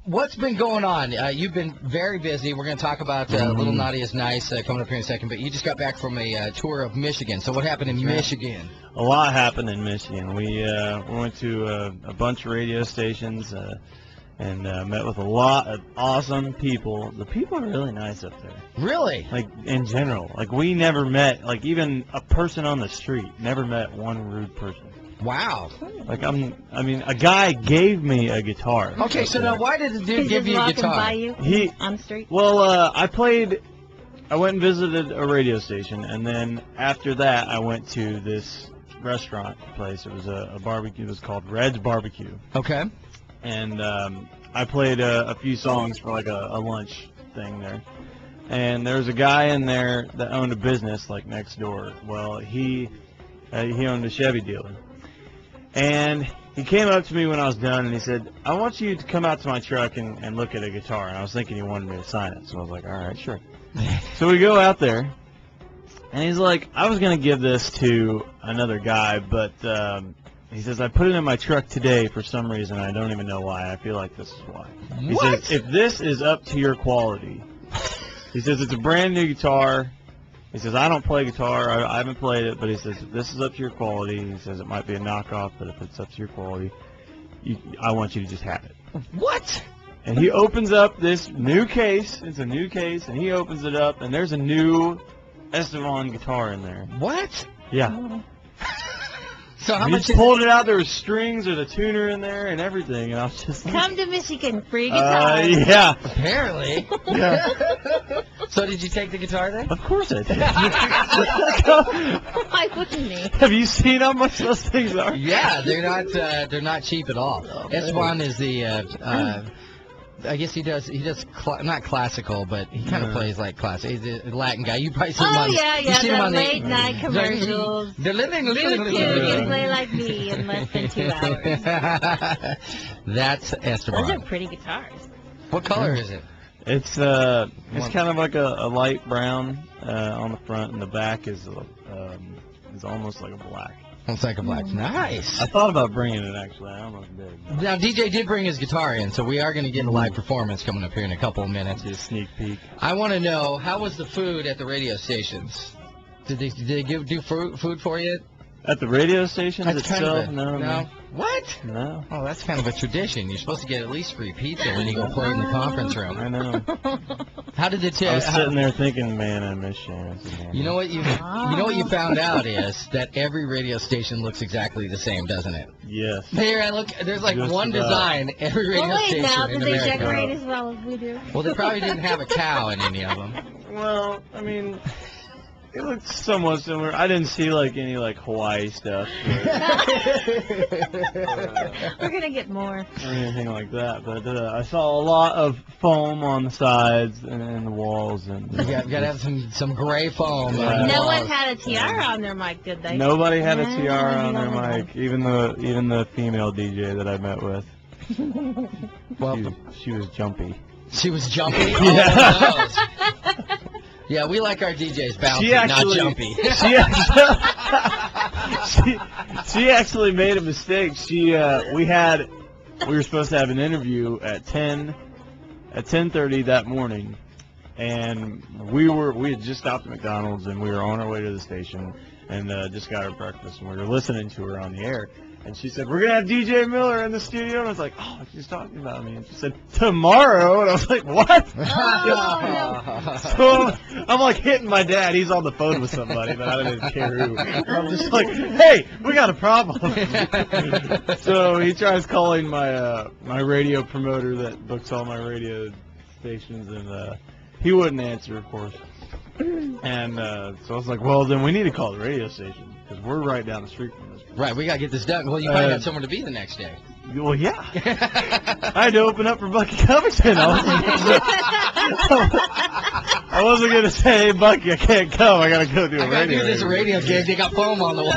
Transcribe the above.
What's been going on? You've been very busy. We're going to talk about Little Naughty is Nice coming up here in a second, but you just got back from a tour of Michigan. So what happened in Michigan? A lot happened in Michigan. We went to a bunch of radio stations and met with a lot of awesome people. The people are really nice up there. Really? Like, in general. Like, we never met, like, even a person on the street, never met one rude person. Wow. Like, a guy gave me a guitar. Okay, so now why did the dude give you a guitar? By you on the street? Well, I went and visited a radio station, and then after that, I went to this restaurant place. It was a barbecue. It was called Red's Barbecue. Okay. And I played a few songs for like a lunch thing there. And there was a guy in there that owned a business like next door. Well, he owned a Chevy dealer. And he came up to me when I was done and he said, I want you to come out to my truck and look at a guitar. And I was thinking he wanted me to sign it. So I was like, all right, sure. So we go out there. And he's like, I was going to give this to another guy, but he says, I put it in my truck today for some reason. I don't even know why. I feel like this is why. He says, if this is up to your quality, he says, it's a brand new guitar. He says, I don't play guitar. I haven't played it, but he says, if this is up to your quality, he says, it might be a knockoff, but if it's up to your quality, I want you to just have it. What? And he opens up this new case. It's a new case, and he opens it up, and there's a new Estevan guitar in there. What? Yeah. So how He much? pulled it out. There was strings or the tuner in there and everything, and I was just like, Come to Michigan, free guitar. yeah. Apparently. Yeah. So did you take the guitar then? Of course I did. Why wouldn't he? Have you seen how much those things are? Yeah, they're not cheap at all. Esteban is the I guess he does not classical, but he kind of plays like classic. He's a Latin guy. You probably see him on The late night commercials. The living. You can play like me in less than 2 hours. That's Esteban. Those are pretty guitars. What color is it? It's kind of like a light brown on the front, and the back is almost like a black. Looks like a black. Nice. I thought about bringing it actually. I almost did. Now DJ did bring his guitar in, so we are going to get a live performance coming up here in a couple of minutes. Just a sneak peek. I want to know, how was the food at the radio stations? Did they do food for you? At the radio station That's itself? kind of No. What? No. Oh, that's kind of a tradition. You're supposed to get at least free pizza when you go play in the conference room. I know. How did it? I was sitting there thinking, man, I miss Shannon. You know what you found out is that every radio station looks exactly the same, doesn't it? Yes. Here, look. There's like Just one about. design every radio Well, wait station now, in did they America. decorate as well as we do? Well, they probably didn't have a cow in any of them. Well, I mean, it looked somewhat similar. I didn't see like any like Hawaii stuff We're gonna get more. or anything like that, but I saw a lot of foam on the sides and the walls, and You got to have some gray foam. Yeah. on the No one walls. had a tiara on their mic, did they? nobody had a No, tiara on their no. mic, even the female DJ that I met with. Well, She was jumpy. she was jumpy. Yeah. Oh, no. Yeah, we like our DJs bouncy, not jumpy. She actually made a mistake. We were supposed to have an interview at 10:30 that morning, and we had just stopped at McDonald's and we were on our way to the station and just got our breakfast and we were listening to her on the air. And she said, we're going to have DJ Miller in the studio. And I was like, oh, she's talking about me. And she said, tomorrow. And I was like, what? Oh, So I'm like hitting my dad. He's on the phone with somebody, but I didn't care who. I'm just like, hey, we got a problem. So he tries calling my my radio promoter that books all my radio stations, and he wouldn't answer, of course. And so I was like, well, then we need to call the radio station because we're right down the street from this. Right, we got to get this done. Well, you probably got somewhere to be the next day. Well, yeah. I had to open up for Bucky Covington. I wasn't going to say, hey, Bucky, I can't come. I got to go do a I got to radio. do this radio gig. They got foam on the wall.